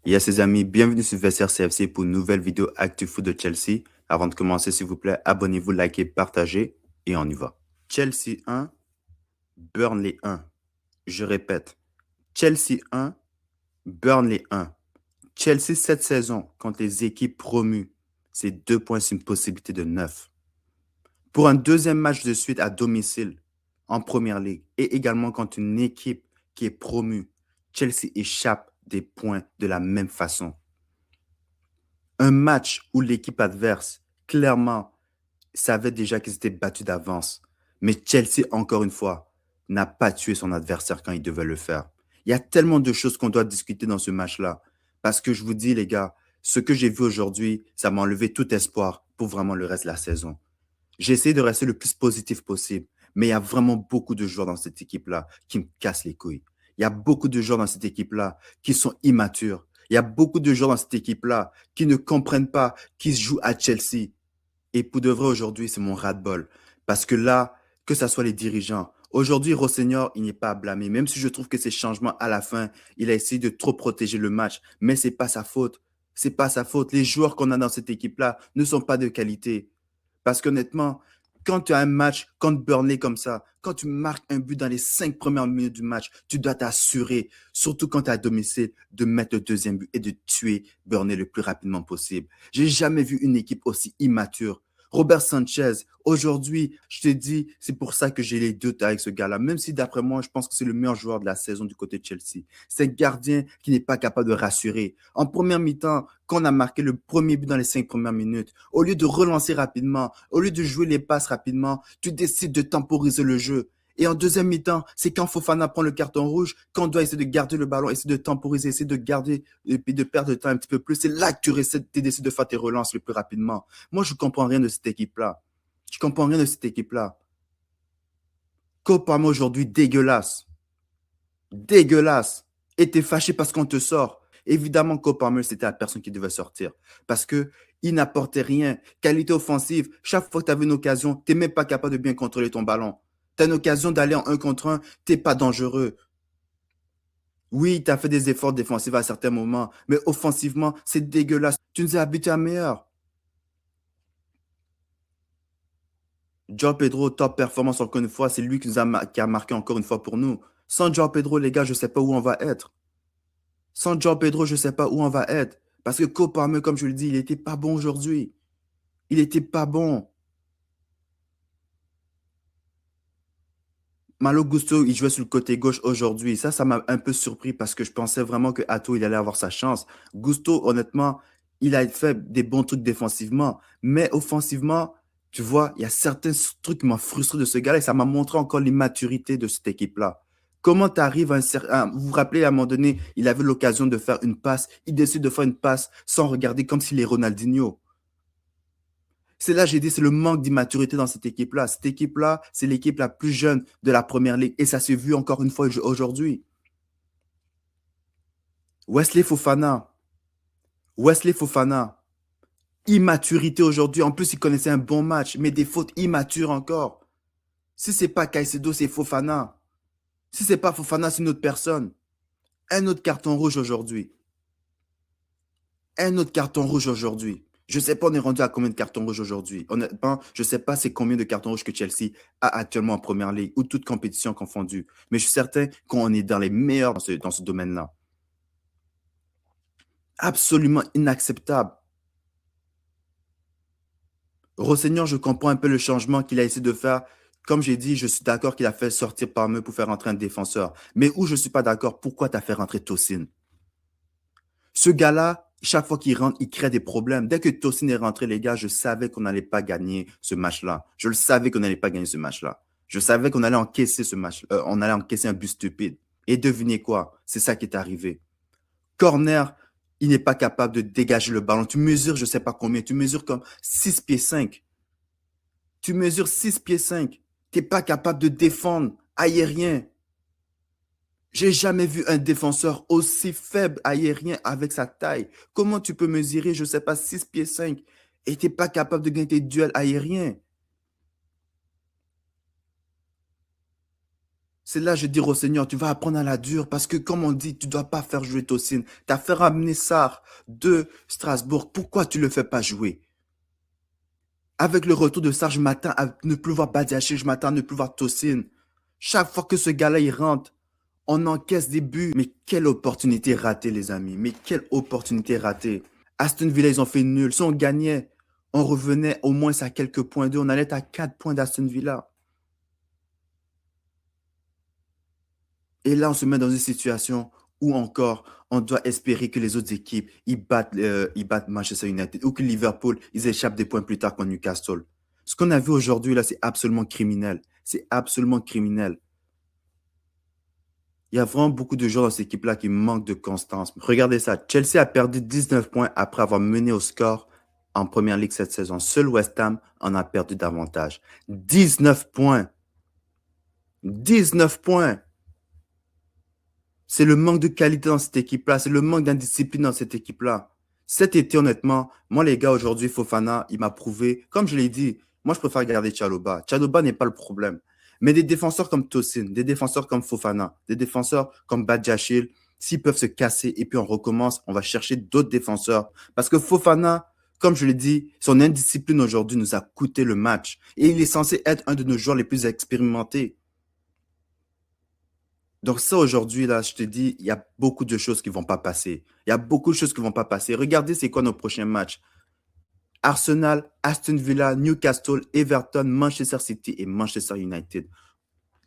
Yes, ses amis, bienvenue sur VSR CFC pour une nouvelle vidéo Actu-Foot de Chelsea. Avant de commencer, s'il vous plaît, abonnez-vous, likez, partagez et on y va. Chelsea 1, Burnley 1. Je répète, Chelsea 1, Burnley 1. Chelsea cette saison contre les équipes promues, c'est 2 points sur une possibilité de 9. Pour un deuxième match de suite à domicile en Première Ligue et également contre une équipe qui est promue, Chelsea échappe des points de la même façon. Un match où l'équipe adverse, clairement, savait déjà qu'ils étaient battus d'avance. Mais Chelsea, encore une fois, n'a pas tué son adversaire quand il devait le faire. Il y a tellement de choses qu'on doit discuter dans ce match-là. Parce que je vous dis, les gars, ce que j'ai vu aujourd'hui, ça m'a enlevé tout espoir pour vraiment le reste de la saison. J'ai essayé de rester le plus positif possible, mais il y a vraiment beaucoup de joueurs dans cette équipe-là qui me cassent les couilles. Il y a beaucoup de joueurs dans cette équipe-là qui sont immatures. Il y a beaucoup de joueurs dans cette équipe-là qui ne comprennent pas qu'ils jouent à Chelsea. Et pour de vrai, aujourd'hui, c'est mon ras-de-bol. Parce que là, que ce soit les dirigeants, aujourd'hui, Rosseignor, il n'est pas à blâmer. Même si je trouve que ces changements à la fin, il a essayé de trop protéger le match. Mais c'est pas sa faute. C'est pas sa faute. Les joueurs qu'on a dans cette équipe-là ne sont pas de qualité. Parce qu'honnêtement, quand tu as un match contre Burnley comme ça, quand tu marques un but dans les 5 premières minutes du match, tu dois t'assurer, surtout quand tu es à domicile, de mettre le deuxième but et de tuer Burnley le plus rapidement possible. J'ai jamais vu une équipe aussi immature. Robert Sanchez, aujourd'hui, je te dis, c'est pour ça que j'ai les doutes avec ce gars-là. Même si d'après moi, je pense que c'est le meilleur joueur de la saison du côté de Chelsea. C'est un gardien qui n'est pas capable de rassurer. En première mi-temps, quand on a marqué le premier but dans les 5 premières minutes, au lieu de relancer rapidement, au lieu de jouer les passes rapidement, tu décides de temporiser le jeu. Et en deuxième mi-temps, c'est quand Fofana prend le carton rouge, quand on doit essayer de garder le ballon, essayer de temporiser, essayer de garder et puis de perdre le temps un petit peu plus. C'est là que tu décides de faire tes relances le plus rapidement. Moi, je ne comprends rien de cette équipe-là. Je ne comprends rien de cette équipe-là. Copama aujourd'hui, dégueulasse. Dégueulasse. Et t'es fâché parce qu'on te sort. Évidemment, Copama, c'était la personne qui devait sortir. Parce qu'il n'apportait rien. Qualité offensive, chaque fois que tu avais une occasion, tu n'es même pas capable de bien contrôler ton ballon. Tu as une occasion d'aller en 1 contre 1, tu n'es pas dangereux. Oui, tu as fait des efforts défensifs à certains moments, mais offensivement, c'est dégueulasse. Tu nous as habitués à meilleur. João Pedro, top performance encore une fois, c'est lui qui a marqué encore une fois pour nous. Sans João Pedro, les gars, je ne sais pas où on va être. Sans João Pedro, je ne sais pas où on va être. Parce que Copame, comme je le dis, il n'était pas bon aujourd'hui. Il n'était pas bon. Malo Gusto, il jouait sur le côté gauche aujourd'hui. Ça m'a un peu surpris parce que je pensais vraiment que Atto, il allait avoir sa chance. Gusto, honnêtement, il a fait des bons trucs défensivement. Mais offensivement, tu vois, il y a certains trucs qui m'ont frustré de ce gars-là et ça m'a montré encore l'immaturité de cette équipe-là. Comment tu arrives à un certain... Vous vous rappelez, à un moment donné, il avait l'occasion de faire une passe. Il décide de faire une passe sans regarder comme s'il est Ronaldinho. C'est là, j'ai dit, c'est le manque d'immaturité dans cette équipe-là. Cette équipe-là, c'est l'équipe la plus jeune de la première ligue. Et ça s'est vu encore une fois aujourd'hui. Wesley Fofana. Wesley Fofana. Immaturité aujourd'hui. En plus, il connaissait un bon match, mais des fautes immatures encore. Si c'est pas Caicedo, c'est Fofana. Si c'est pas Fofana, c'est une autre personne. Un autre carton rouge aujourd'hui. Un autre carton rouge aujourd'hui. Je ne sais pas, on est rendu à combien de cartons rouges aujourd'hui. Honnêtement, je ne sais pas c'est combien de cartons rouges que Chelsea a actuellement en première ligue ou toute compétition confondue. Mais je suis certain qu'on est dans les meilleurs dans ce domaine-là. Absolument inacceptable. Rosseignol, je comprends un peu le changement qu'il a essayé de faire. Comme j'ai dit, je suis d'accord qu'il a fait sortir Parme pour faire rentrer un défenseur. Mais où je ne suis pas d'accord, pourquoi tu as fait rentrer Tosin? Ce gars-là, chaque fois qu'il rentre, il crée des problèmes. Dès que Tosin est rentré, les gars, je savais qu'on n'allait pas gagner ce match-là. Je le savais qu'on n'allait pas gagner ce match-là. Je savais qu'on allait encaisser ce match. On allait encaisser un but stupide. Et devinez quoi? C'est ça qui est arrivé. Corner, il n'est pas capable de dégager le ballon. Tu mesures, je ne sais pas combien. Tu mesures comme 6 pieds 5. Tu mesures 6 pieds 5. Tu n'es pas capable de défendre aérien. J'ai jamais vu un défenseur aussi faible aérien avec sa taille. Comment tu peux mesurer, je ne sais pas, 6 pieds 5 et tu n'es pas capable de gagner tes duels aériens? C'est là, je dis au Seigneur, tu vas apprendre à la dure parce que, comme on dit, tu ne dois pas faire jouer Tosin. Tu as fait ramener Sarr de Strasbourg. Pourquoi tu ne le fais pas jouer? Avec le retour de Sarr, je m'attends à ne plus voir Badiachil, je m'attends à ne plus voir Tosin. Chaque fois que ce gars-là, il rentre, on encaisse des buts. Mais quelle opportunité ratée, les amis. Mais quelle opportunité ratée. Aston Villa, ils ont fait nul. Si on gagnait, on revenait au moins à quelques points d'eux. On allait à 4 points d'Aston Villa. Et là, on se met dans une situation où encore, on doit espérer que les autres équipes, ils battent Manchester United ou que Liverpool, ils échappent des points plus tard contre Newcastle. Ce qu'on a vu aujourd'hui, là, c'est absolument criminel. C'est absolument criminel. Il y a vraiment beaucoup de joueurs dans cette équipe-là qui manquent de constance. Regardez ça. Chelsea a perdu 19 points après avoir mené au score en Première Ligue cette saison. Seul West Ham en a perdu davantage. 19 points. 19 points. C'est le manque de qualité dans cette équipe-là. C'est le manque d'indiscipline dans cette équipe-là. Cet été, honnêtement, moi, les gars, aujourd'hui, Fofana, il m'a prouvé, comme je l'ai dit, moi, je préfère garder Tchaloba. Tchaloba n'est pas le problème. Mais des défenseurs comme Tosin, des défenseurs comme Fofana, des défenseurs comme Badiachil, s'ils peuvent se casser et puis on recommence, on va chercher d'autres défenseurs. Parce que Fofana, comme je l'ai dit, son indiscipline aujourd'hui nous a coûté le match. Et il est censé être un de nos joueurs les plus expérimentés. Donc ça, aujourd'hui, là, je te dis, il y a beaucoup de choses qui ne vont pas passer. Il y a beaucoup de choses qui ne vont pas passer. Regardez, c'est quoi nos prochains matchs. Arsenal, Aston Villa, Newcastle, Everton, Manchester City et Manchester United.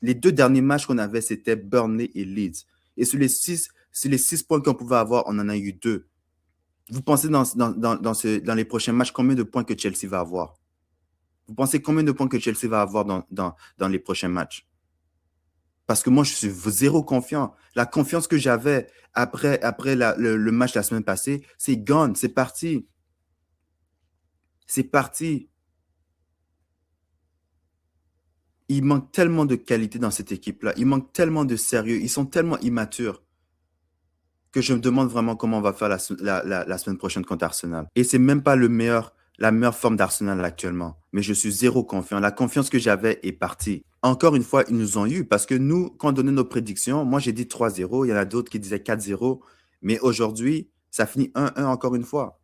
Les deux derniers matchs qu'on avait, c'était Burnley et Leeds. Et sur les 6 points qu'on pouvait avoir, on en a eu 2. Vous pensez dans les prochains matchs, combien de points que Chelsea va avoir? Vous pensez combien de points que Chelsea va avoir dans les prochains matchs? Parce que moi, je suis zéro confiant. La confiance que j'avais après le match la semaine passée, c'est gone, c'est parti. C'est parti. Il manque tellement de qualité dans cette équipe-là. Il manque tellement de sérieux. Ils sont tellement immatures que je me demande vraiment comment on va faire la semaine prochaine contre Arsenal. Et c'est même pas la meilleure forme d'Arsenal actuellement. Mais je suis zéro confiant. La confiance que j'avais est partie. Encore une fois, ils nous ont eu parce que nous, quand on donnait nos prédictions, moi j'ai dit 3-0, il y en a d'autres qui disaient 4-0. Mais aujourd'hui, ça finit 1-1 encore une fois.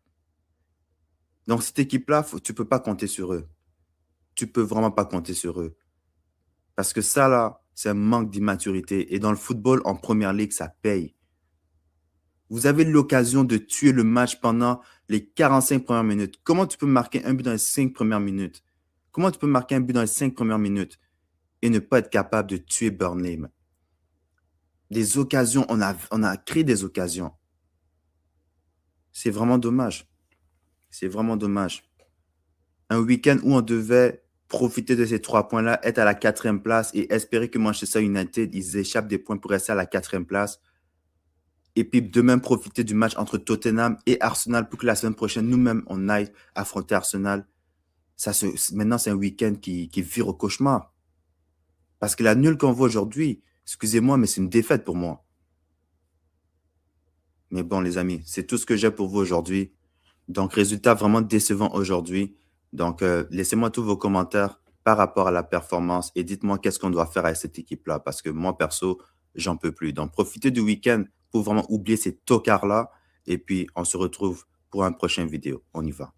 Donc cette équipe-là, tu peux pas compter sur eux. Tu peux vraiment pas compter sur eux. Parce que ça, là, c'est un manque d'immaturité. Et dans le football, en première ligue, ça paye. Vous avez l'occasion de tuer le match pendant les 45 premières minutes. Comment tu peux marquer un but dans les 5 premières minutes? Comment tu peux marquer un but dans les 5 premières minutes et ne pas être capable de tuer Burnley? Des occasions, on a créé des occasions. C'est vraiment dommage. C'est vraiment dommage. Un week-end où on devait profiter de ces 3 points-là, être à la 4e place et espérer que Manchester United, ils échappent des points pour rester à la 4e place. Et puis demain, profiter du match entre Tottenham et Arsenal pour que la semaine prochaine, nous-mêmes, on aille affronter Arsenal. Maintenant, c'est un week-end qui vire au cauchemar. Parce que la nulle qu'on voit aujourd'hui, excusez-moi, mais c'est une défaite pour moi. Mais bon, les amis, c'est tout ce que j'ai pour vous aujourd'hui. Donc, résultat vraiment décevant aujourd'hui. Donc, laissez-moi tous vos commentaires par rapport à la performance et dites-moi qu'est-ce qu'on doit faire avec cette équipe-là. Parce que moi, perso, j'en peux plus. Donc, profitez du week-end pour vraiment oublier ces tocards-là. Et puis, on se retrouve pour une prochaine vidéo. On y va.